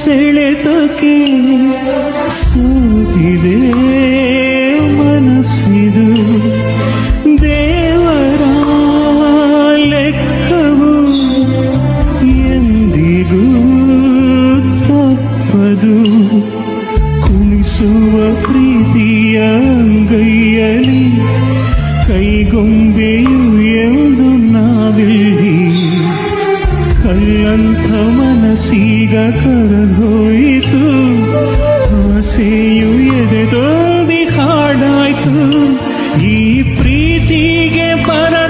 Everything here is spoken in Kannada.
ಸೆಳೆತಕ್ಕೆ ಸೋತಿದೆ ಮನಸ್ಸಿದು. ದೇವರ ಲೆಕ್ಕವು ಎಂದಿಗೂ ತಪ್ಪದು. ಕುಣಿಸುವ ಪ್ರೀತಿಯ ಅಂಗೈಯಲಿ ಕೈಗೊಂಬೆಯು ಎಂದು ನಾವಿಲ್ಲಿ. ಕಲ್ಲಂಥ ಮನಸ್ಸೀಗ ಕರಗೋಯಿತು, ಆಸೆಯು ಎದೆ ತುಂಬಿ ಹಾಡಾಯ್ತು. ಈ ಪ್ರೀತಿಗೆ ಪರ